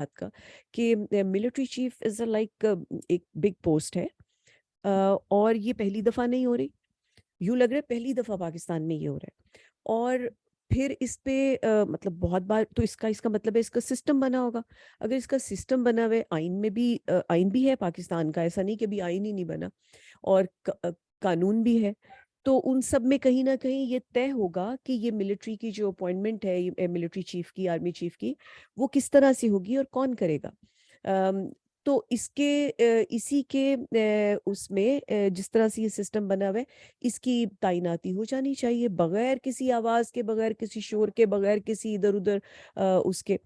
بات کا کہ ملٹری چیف از لائک ایک بگ پوسٹ ہے، اور یہ پہلی دفعہ نہیں ہو رہی، یوں لگ رہا ہے پہلی دفعہ پاکستان میں یہ ہو رہا ہے۔ اور پھر اس پہ مطلب بہت بار تو اس کا مطلب ہے اس کا سسٹم بنا ہوگا۔ اگر اس کا سسٹم بنا ہوا ہے، آئین میں بھی آئین بھی ہے پاکستان کا، ایسا نہیں کہ بھی آئین ہی نہیں بنا، اور قانون بھی ہے، تو ان سب میں کہیں نہ کہیں یہ طے ہوگا کہ یہ ملٹری کی جو اپوائنٹمنٹ ہے ملٹری چیف کی، آرمی چیف کی، وہ کس طرح سے ہوگی اور کون کرے گا۔ تو اسی کے اس میں جس طرح سے یہ سسٹم بنا ہوا ہے، اس کی تعیناتی ہو جانی چاہیے بغیر کسی آواز کے، بغیر کسی شور کے، بغیر کسی ادھر ادھر اس کے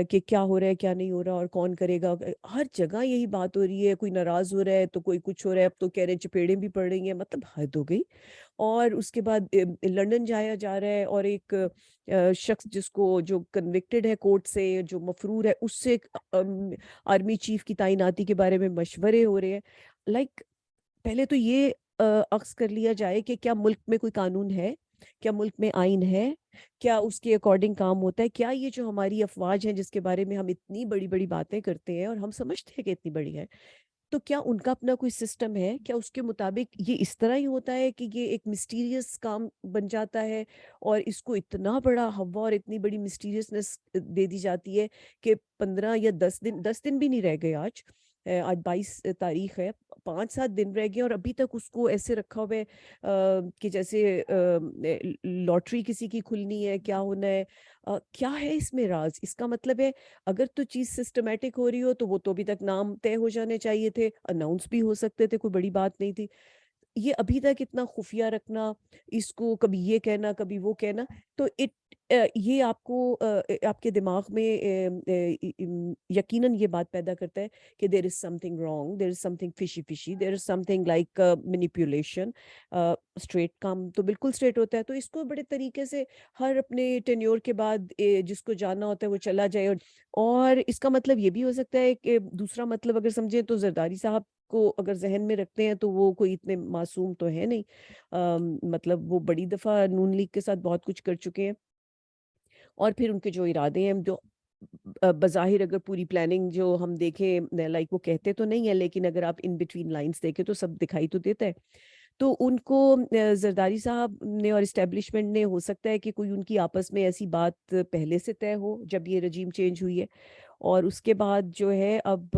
کہ کیا ہو رہا ہے کیا نہیں ہو رہا اور کون کرے گا۔ ہر جگہ یہی بات ہو رہی ہے، کوئی ناراض ہو رہا ہے تو کوئی کچھ ہو رہا ہے، اب تو کہہ رہے ہیں چپیڑیں بھی پڑ رہی ہیں، مطلب حد ہو گئی۔ اور اس کے بعد لنڈن جایا جا رہا ہے، اور ایک شخص جس کو جو کنوکٹڈ ہے کورٹ سے، جو مفرور ہے، اس سے آرمی چیف کی تعیناتی کے بارے میں مشورے ہو رہے ہیں۔ لائک پہلے تو یہ اخذ کر لیا جائے کہ کیا ملک میں کوئی قانون ہے، کیا ملک میں آئین ہے، کیا اس کے اکارڈنگ کام ہوتا ہے، کیا یہ جو ہماری افواج ہیں جس کے بارے میں ہم اتنی بڑی بڑی باتیں کرتے ہیں اور ہم سمجھتے ہیں کہ اتنی بڑی ہے، تو کیا ان کا اپنا کوئی سسٹم ہے، کیا اس کے مطابق یہ اس طرح ہی ہوتا ہے کہ یہ ایک مسٹیریس کام بن جاتا ہے اور اس کو اتنا بڑا ہوا اور اتنی بڑی مسٹیریسنس دے دی جاتی ہے کہ 15 یا 10 دن بھی نہیں رہ گئے آج، آج 22 تاریخ ہے، 5-7 دن رہ گئے اور ابھی تک اس کو ایسے رکھا ہوا ہے کہ جیسے لاٹری کسی کی کھلنی ہے، کیا ہونا ہے، کیا ہے اس میں راز۔ اس کا مطلب ہے اگر تو چیز سسٹمیٹک ہو رہی ہو تو وہ تو ابھی تک نام طے ہو جانے چاہیے تھے، اناؤنس بھی ہو سکتے تھے، کوئی بڑی بات نہیں تھی۔ یہ ابھی تک اتنا خفیہ رکھنا، اس کو کبھی یہ کہنا کبھی وہ کہنا، تو یہ آپ کو آپ کے دماغ میں یقیناً یہ بات پیدا کرتا ہے کہ there is something wrong, there is something fishy fishy, there is something like manipulation. Straight کام تو بالکل اسٹریٹ ہوتا ہے، تو اس کو بڑے طریقے سے ہر اپنے ٹینیور کے بعد جس کو جانا ہوتا ہے وہ چلا جائے۔ اور اس کا مطلب یہ بھی ہو سکتا ہے کہ دوسرا مطلب اگر سمجھیں تو زرداری صاحب کو اگر ذہن میں رکھتے ہیں تو وہ کوئی اتنے معصوم تو ہے نہیں، مطلب وہ بڑی دفعہ نون لیگ کے ساتھ بہت کچھ کر چکے ہیں، اور پھر ان کے جو ارادے ہیں جو بظاہر اگر پوری پلاننگ جو ہم دیکھیں، لائک وہ کہتے تو نہیں ہے لیکن اگر آپ ان بٹوین لائنز دیکھیں تو سب دکھائی تو دیتا ہے۔ تو ان کو زرداری صاحب نے اور اسٹیبلشمنٹ نے ہو سکتا ہے کہ کوئی ان کی آپس میں ایسی بات پہلے سے طے ہو جب یہ رجیم چینج ہوئی ہے، اور اس کے بعد جو ہے اب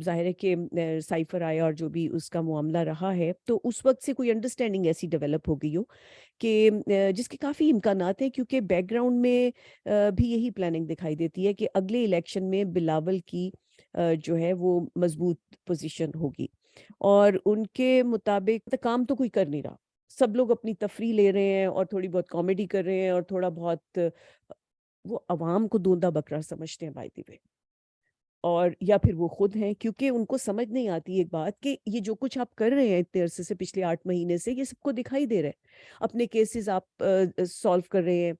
ظاہر ہے کہ سائفر آیا اور جو بھی اس کا معاملہ رہا ہے، تو اس وقت سے کوئی انڈرسٹینڈنگ ایسی ڈیولپ ہو گئی ہو کہ جس کے کافی امکانات ہیں، کیونکہ بیک گراؤنڈ میں بھی یہی پلاننگ دکھائی دیتی ہے کہ اگلے الیکشن میں بلاول کی جو ہے وہ مضبوط پوزیشن ہوگی، اور ان کے مطابق کام تو کوئی کر نہیں رہا، سب لوگ اپنی تفریح لے رہے ہیں اور تھوڑی بہت کامیڈی کر رہے ہیں اور تھوڑا بہت وہ عوام کو دوندا بکرا سمجھتے ہیں بائی دی وے، اور یا پھر وہ خود ہیں، کیونکہ ان کو سمجھ نہیں آتی ایک بات کہ یہ جو کچھ آپ کر رہے ہیں اتنے عرصے سے، پچھلے 8 مہینے سے، یہ سب کو دکھائی دے رہا ہے، اپنے کیسز آپ سالو کر رہے ہیں،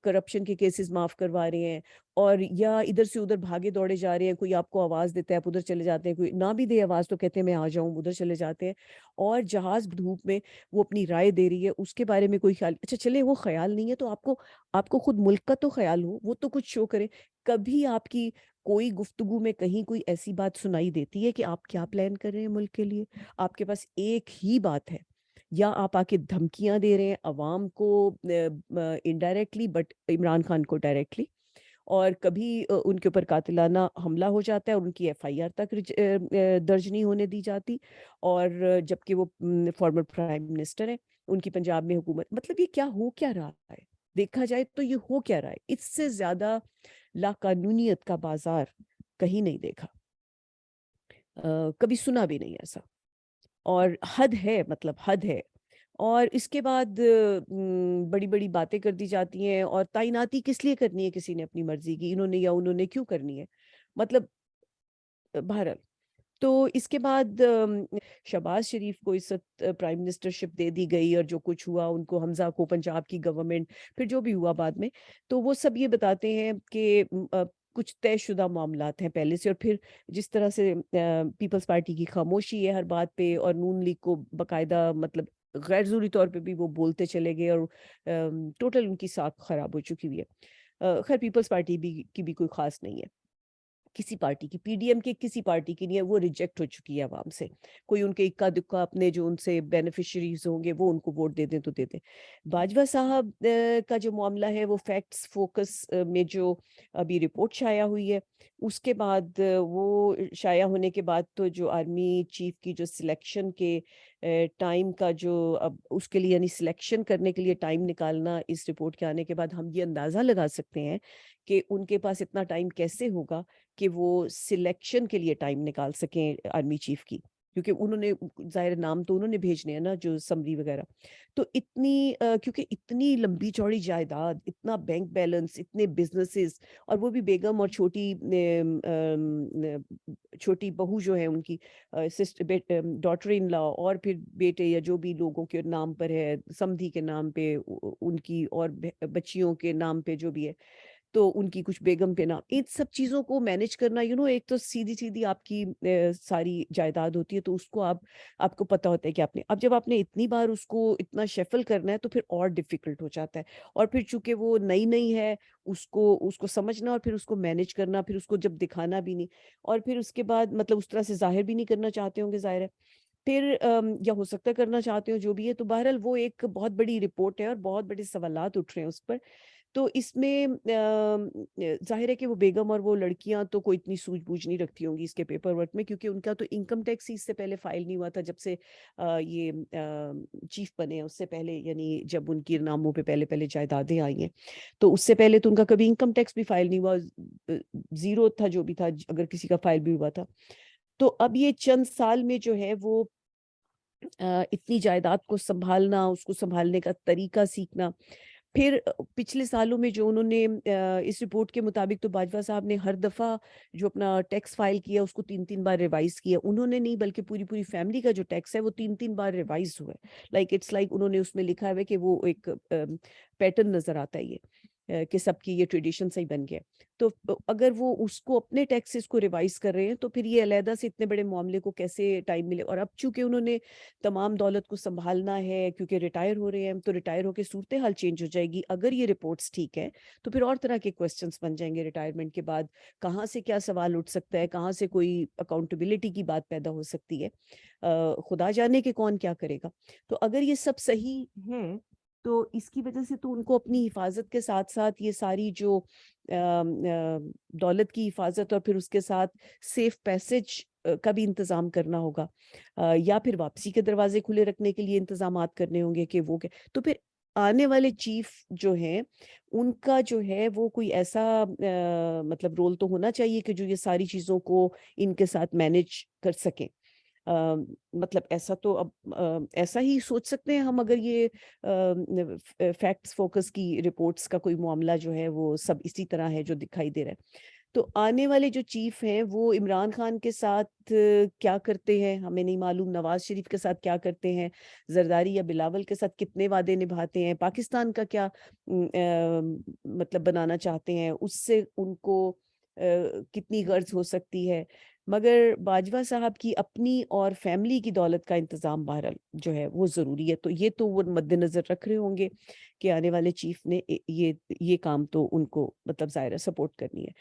کرپشن کے کیسز معاف کروا رہے ہیں، اور یا ادھر سے ادھر بھاگے دوڑے جا رہے ہیں، کوئی آپ کو آواز دیتا ہے آپ ادھر چلے جاتے ہیں، کوئی نہ بھی دے آواز تو کہتے ہیں میں آ جاؤں، ادھر چلے جاتے ہیں، اور جہاز دھوپ میں وہ اپنی رائے دے رہی ہے، اس کے بارے میں کوئی خیال، اچھا چلے وہ خیال نہیں ہے تو آپ کو خود ملک کا تو خیال ہو، وہ تو کچھ شو کرے۔ کبھی آپ کی کوئی گفتگو میں کہیں کوئی ایسی بات سنائی دیتی ہے کہ آپ کیا پلان کر رہے ہیں ملک کے لیے؟ آپ کے پاس ایک ہی بات ہے، یا آپ آ کے دھمکیاں دے رہے ہیں عوام کو انڈائریکٹلی، بٹ عمران خان کو ڈائریکٹلی، اور کبھی ان کے اوپر قاتلانہ حملہ ہو جاتا ہے اور ان کی ایف آئی آر تک درج نہیں ہونے دی جاتی، اور جبکہ وہ فارمر پرائم منسٹر ہیں، ان کی پنجاب میں حکومت، مطلب یہ کیا ہو کیا رہا ہے؟ دیکھا جائے تو یہ ہو کیا رہا ہے؟ اس سے زیادہ لا قانونیت کا بازار کہیں نہیں دیکھا، کبھی سنا بھی نہیں ایسا، اور حد ہے، مطلب حد ہے۔ اور اس کے بعد بڑی بڑی باتیں کر دی جاتی ہیں، اور تعیناتی کس لیے کرنی ہے کسی نے اپنی مرضی کی، انہوں نے یا انہوں نے کیوں کرنی ہے، مطلب بہرحال۔ تو اس کے بعد شہباز شریف کو اس وقت پرائم منسٹر شپ دے دی گئی، اور جو کچھ ہوا ان کو، حمزہ کو پنجاب کی گورنمنٹ، پھر جو بھی ہوا بعد میں، تو وہ سب یہ بتاتے ہیں کہ کچھ طے شدہ معاملات ہیں پہلے سے، اور پھر جس طرح سے پیپلز پارٹی کی خاموشی ہے ہر بات پہ، اور نون لیگ کو باقاعدہ مطلب غیر ضروری طور پہ بھی وہ بولتے چلے گئے، اور ٹوٹل ان کی ساکھ خراب ہو چکی ہوئی ہے۔ خیر پیپلز پارٹی کی بھی کوئی خاص نہیں ہے کسی پارٹی کی, پی ڈی ایم کے کسی پارٹی کی نہیں ہے, وہ ریجیکٹ ہو چکی ہے عوام سے. کوئی ان کے اکا دکا اپنے جو ان سے بینیفیشریز ہوں گے وہ ان کو ووٹ دے دیں تو دے دیں. باجوہ صاحب کا جو معاملہ ہے وہ فیکٹس فوکس میں جو ابھی رپورٹ شائع ہوئی ہے, اس کے بعد وہ شائع ہونے کے بعد تو جو آرمی چیف کی جو سلیکشن کے ٹائم کا جو اب اس کے لیے یعنی سلیکشن کرنے کے لیے ٹائم نکالنا, اس رپورٹ کے آنے کے بعد ہم یہ اندازہ لگا سکتے ہیں کہ ان کے پاس اتنا ٹائم کیسے ہوگا کہ وہ سلیکشن کے لیے ٹائم نکال سکیں آرمی چیف کی, کیونکہ انہوں نے ظاہر نام تو انہوں نے بھیجنے ہیں نا جو سمری وغیرہ. تو اتنی کیونکہ اتنی لمبی چوڑی جائیداد, اتنا بینک بیلنس, اتنے بزنسز, اور وہ بھی بیگم اور چھوٹی بہو جو ہے ان کی ڈاٹر ان لا, اور پھر بیٹے یا جو بھی لوگوں کے نام پر ہے, سمدھی کے نام پہ ان کی, اور بچیوں کے نام پہ جو بھی ہے, تو ان کی کچھ بیگم پہ نام, ان سب چیزوں کو مینج کرنا, ایک تو سیدھی آپ کی ساری جائیداد ہوتی ہے, تو اس کو آپ کو پتہ ہوتا ہے کہ آپ نے, اب جب آپ نے اتنی بار اس کو اتنا شفل کرنا ہے تو پھر اور ڈیفیکلٹ ہو جاتا ہے. اور پھر چونکہ وہ نئی ہے, اس کو سمجھنا, اور پھر اس کو مینج کرنا, پھر اس کو جب دکھانا بھی نہیں, اور پھر اس کے بعد مطلب اس طرح سے ظاہر بھی نہیں کرنا چاہتے ہوں گے, ظاہر ہے پھر یا ہو سکتا ہے کرنا چاہتے ہو, جو بھی ہے. تو بہرحال وہ ایک بہت بڑی رپورٹ ہے اور بہت بڑے سوالات اٹھ رہے ہیں اس پر. تو اس میں ظاہر ہے کہ وہ بیگم اور وہ لڑکیاں تو کوئی اتنی سوجھ بوجھ نہیں رکھتی ہوں گی اس کے پیپر ورک میں, کیونکہ ان کا تو انکم ٹیکس ہی اس سے پہلے فائل نہیں ہوا تھا جب سے یہ چیف بنے. اس سے پہلے یعنی جب ان کی ناموں پہ پہلے جائیدادیں آئی ہیں, تو اس سے پہلے تو ان کا کبھی انکم ٹیکس بھی فائل نہیں ہوا, زیرو تھا جو بھی تھا, اگر کسی کا فائل بھی ہوا تھا. تو اب یہ چند سال میں جو ہے وہ اتنی جائیداد کو سنبھالنا, اس کو سنبھالنے کا طریقہ سیکھنا. پھر پچھلے سالوں میں جو انہوں نے اس رپورٹ کے مطابق تو باجوہ صاحب نے ہر دفعہ جو اپنا ٹیکس فائل کیا اس کو 3 بار ریوائز کیا. انہوں نے نہیں بلکہ پوری فیملی کا جو ٹیکس ہے وہ 3 بار ریوائز ہوا ہے. لائک اٹس لائک انہوں نے اس میں لکھا ہے کہ وہ ایک پیٹرن نظر آتا ہے یہ کہ سب کی یہ ٹریڈیشن صحیح بن گیا. تو اگر وہ اس کو اپنے ٹیکسز کو ریوائز کر رہے ہیں تو پھر یہ علیحدہ سے اتنے بڑے معاملے کو کیسے ٹائم ملے. اور اب چونکہ انہوں نے تمام دولت کو سنبھالنا ہے, کیونکہ ریٹائر ہو رہے ہیں, تو ریٹائر ہو کے صورتحال چینج ہو جائے گی. اگر یہ رپورٹس ٹھیک ہے تو پھر اور طرح کے کوسچنس بن جائیں گے ریٹائرمنٹ کے بعد, کہاں سے کیا سوال اٹھ سکتا ہے, کہاں سے کوئی اکاؤنٹیبلٹی کی بات پیدا ہو سکتی ہے, خدا جانے کہ کون کیا کرے گا. تو اگر یہ سب صحیح ہے تو اس کی وجہ سے تو ان کو اپنی حفاظت کے ساتھ ساتھ یہ ساری جو دولت کی حفاظت اور پھر اس کے ساتھ سیف پیسج کا بھی انتظام کرنا ہوگا, یا پھر واپسی کے دروازے کھلے رکھنے کے لیے انتظامات کرنے ہوں گے کہ وہ تو پھر آنے والے چیف جو ہیں ان کا جو ہے وہ کوئی ایسا مطلب رول تو ہونا چاہیے کہ جو یہ ساری چیزوں کو ان کے ساتھ مینج کر سکیں. مطلب ایسا تو اب ایسا ہی سوچ سکتے ہیں ہم, اگر یہ فیکٹس فوکس کی رپورٹس کا کوئی معاملہ جو ہے وہ سب اسی طرح ہے جو دکھائی دے رہا ہے. تو آنے والے جو چیف ہیں وہ عمران خان کے ساتھ کیا کرتے ہیں ہمیں نہیں معلوم, نواز شریف کے ساتھ کیا کرتے ہیں, زرداری یا بلاول کے ساتھ کتنے وعدے نبھاتے ہیں, پاکستان کا کیا مطلب بنانا چاہتے ہیں, اس سے ان کو کتنی غرض ہو سکتی ہے. مگر باجوہ صاحب کی اپنی اور فیملی کی دولت کا انتظام بہرحال جو ہے وہ ضروری ہے. تو یہ تو وہ مد نظر رکھ رہے ہوں گے کہ آنے والے چیف نے یہ کام تو ان کو مطلب ظاہر سپورٹ کرنی ہے.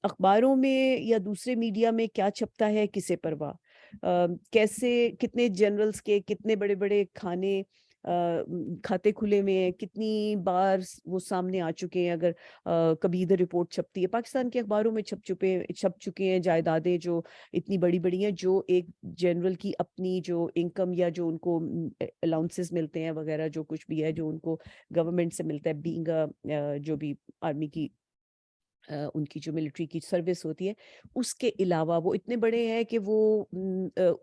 اخباروں میں یا دوسرے میڈیا میں کیا چھپتا ہے کسے پرواہ, کیسے کتنے جنرلز کے کتنے بڑے بڑے کھاتے کھلے ہوئے ہیں, کتنی بار وہ سامنے آ چکے ہیں. اگر کبھی ادھر رپورٹ چھپتی ہے, پاکستان کے اخباروں میں چھپ چکے ہیں جائیدادیں جو اتنی بڑی بڑی ہیں, جو ایک جنرل کی اپنی جو انکم یا جو ان کو الاؤنسز ملتے ہیں وغیرہ جو کچھ بھی ہے جو ان کو گورنمنٹ سے ملتا ہے بینگ جو بھی آرمی کی ان کی جو ملٹری کی سروس ہوتی ہے, اس کے علاوہ وہ اتنے بڑے ہیں کہ وہ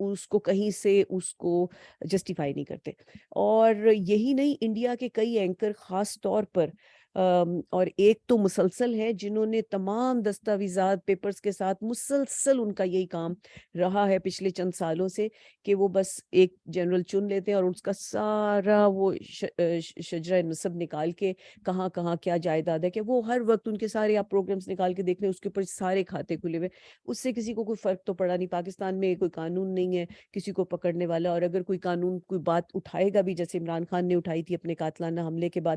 اس کو کہیں سے اس کو جسٹیفائی نہیں کرتے. اور یہی نہیں, انڈیا کے کئی اینکر خاص طور پر اور ایک تو مسلسل ہے جنہوں نے تمام دستاویزات پیپرز کے ساتھ مسلسل ان کا یہی کام رہا ہے پچھلے چند سالوں سے کہ وہ بس ایک جنرل چن لیتے ہیں اور اس کا سارا وہ شجرہ نسب نکال کے کہاں کہاں کیا جائیداد ہے, کہ وہ ہر وقت ان کے سارے آپ پروگرامز نکال کے دیکھ لیں, اس کے اوپر سارے کھاتے کھلے ہوئے. اس سے کسی کو کوئی فرق تو پڑا نہیں. پاکستان میں کوئی قانون نہیں ہے کسی کو پکڑنے والا, اور اگر کوئی قانون کوئی بات اٹھائے گا بھی, جیسے عمران خان نے اٹھائی تھی اپنے قاتلانہ حملے کے بعد,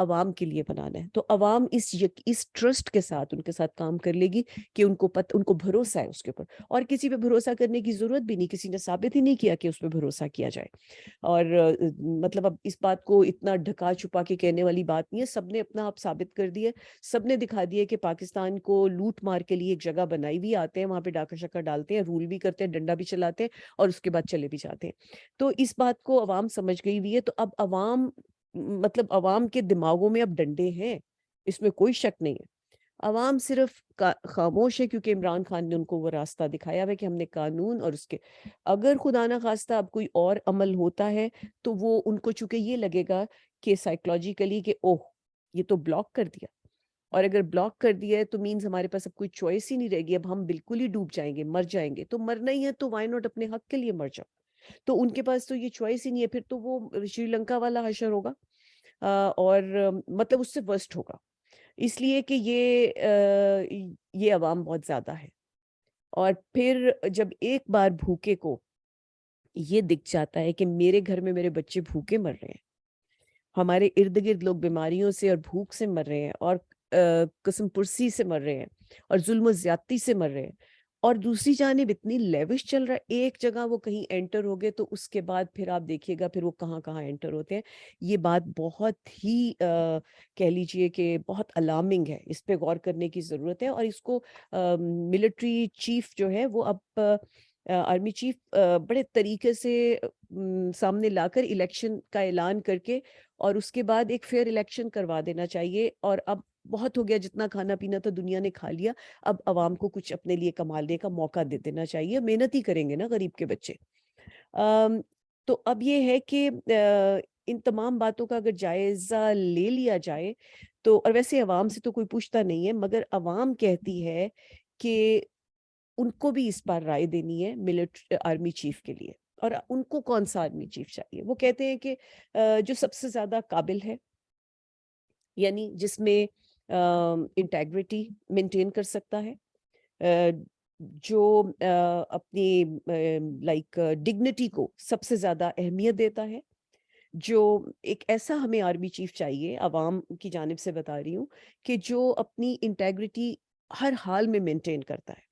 عوام کے لیے بنانا ہے. تو عوام اس ٹرسٹ کے ساتھ ان کے ساتھ کام کر لے گی کہ ان کو بھروسہ ہے اس کے اوپر, اور کسی پہ بھروسہ کرنے کی ضرورت بھی نہیں, کسی نے ثابت ہی نہیں کیا کہ اس پہ بھروسہ کیا جائے. اور مطلب اب اس بات کو اتنا ڈھکا چھپا کے کہنے والی بات نہیں ہے, سب نے اپنا آپ ثابت کر دیا, سب نے دکھا دیا کہ پاکستان کو لوٹ مار کے لیے ایک جگہ بنائی ہوئی, آتے ہیں وہاں پہ ڈاکہ شکا ڈالتے ہیں, رول بھی کرتے ہیں, ڈنڈا بھی چلاتے ہیں, اور اس کے بعد چلے بھی جاتے ہیں. تو اس بات کو عوام سمجھ گئی ہوئی ہے. تو اب عوام مطلب عوام کے دماغوں میں اب ڈنڈے ہیں, اس میں کوئی شک نہیں ہے. عوام صرف خاموش ہے کیونکہ عمران خان نے ان کو وہ راستہ دکھایا ہے کہ ہم نے قانون اور اس کے, اگر خدا نہ خواستہ اب کوئی اور عمل ہوتا ہے تو وہ ان کو چونکہ یہ لگے گا کہ سائیکولوجیکلی کہ اوہ یہ تو بلاک کر دیا, اور اگر بلاک کر دیا ہے تو مینز ہمارے پاس اب کوئی چوائس ہی نہیں رہے گی, اب ہم بالکل ہی ڈوب جائیں گے, مر جائیں گے. تو مرنا ہی ہے تو وائی ناٹ اپنے حق کے لیے مر جاؤ. تو ان کے پاس تو یہ چوائس ہی نہیں ہے, پھر تو وہ شری لنکا والا حشر ہوگا, اور مطلب اس سے ورسٹ ہوگا, اس لیے کہ یہ عوام بہت زیادہ ہے. اور پھر جب ایک بار بھوکے کو یہ دکھ جاتا ہے کہ میرے گھر میں میرے بچے بھوکے مر رہے ہیں, ہمارے ارد گرد لوگ بیماریوں سے اور بھوک سے مر رہے ہیں, اور قسم پرسی سے مر رہے ہیں, اور ظلم و زیادتی سے مر رہے ہیں, اور دوسری جانب اتنی لیوش چل رہا ہے, ایک جگہ وہ کہیں انٹر ہو گئے تو اس کے بعد پھر آپ دیکھیے گا پھر وہ کہاں کہاں انٹر ہوتے ہیں. یہ بات بہت ہی کہہ لیجئے کہ بہت الارمنگ ہے, اس پہ غور کرنے کی ضرورت ہے. اور اس کو ملٹری چیف جو ہے وہ اب آرمی چیف بڑے طریقے سے سامنے لا کر الیکشن کا اعلان کر کے, اور اس کے بعد ایک فیئر الیکشن کروا دینا چاہیے. اور اب بہت ہو گیا, جتنا کھانا پینا تو دنیا نے کھا لیا, اب عوام کو کچھ اپنے لیے کمانے کا موقع دے دینا چاہیے. محنت ہی کریں گے نا غریب کے بچے. تو اب یہ ہے کہ ان تمام باتوں کا اگر جائزہ لے لیا جائے تو, اور ویسے عوام سے تو کوئی پوچھتا نہیں ہے, مگر عوام کہتی ہے کہ ان کو بھی اس بار رائے دینی ہے آرمی چیف کے لیے. اور ان کو کون سا آرمی چیف چاہیے؟ وہ کہتے ہیں کہ جو سب سے زیادہ قابل ہے, یعنی جس میں انٹیگریٹی مینٹین کر سکتا ہے, جو اپنی لائک ڈگنیٹی کو سب سے زیادہ اہمیت دیتا ہے. جو ایک ایسا ہمیں آرمی چیف چاہیے, عوام کی جانب سے بتا رہی ہوں, کہ جو اپنی انٹیگریٹی ہر حال میں مینٹین کرتا ہے,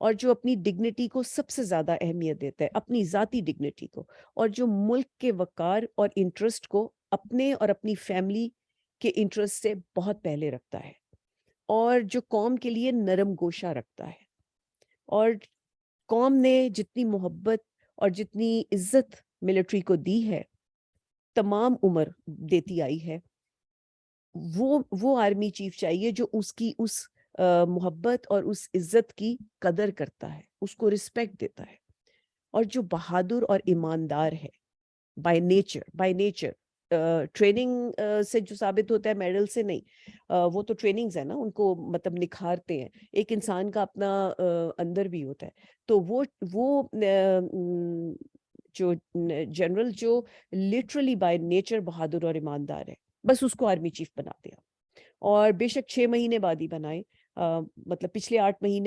اور جو اپنی ڈگنیٹی کو سب سے زیادہ اہمیت دیتا ہے, اپنی ذاتی ڈگنیٹی کو, اور جو ملک کے وقار اور انٹرسٹ کو اپنے اور اپنی فیملی کے انٹرسٹ سے بہت پہلے رکھتا ہے, اور جو قوم کے لیے نرم گوشہ رکھتا ہے. اور قوم نے جتنی محبت اور جتنی عزت ملٹری کو دی ہے, تمام عمر دیتی آئی ہے, وہ آرمی چیف چاہیے جو اس کی اس محبت اور اس عزت کی قدر کرتا ہے, اس کو رسپیکٹ دیتا ہے, اور جو بہادر اور ایماندار ہے بائی نیچر. ٹریننگ سے جو ثابت ہوتا ہے, میڈل سے نہیں, وہ تو ٹریننگز ہے نا, ان کو مطلب نکھارتے ہیں. ایک انسان کا اپنا اندر بھی ہوتا ہے. تو وہ جو جنرل جو لٹرلی بائی نیچر بہادر اور ایماندار ہے, بس اس کو آرمی چیف بنا دیا. اور بے شک 6 مہینے بعد ہی بنائے, مطلب پچھلے 8 مہینے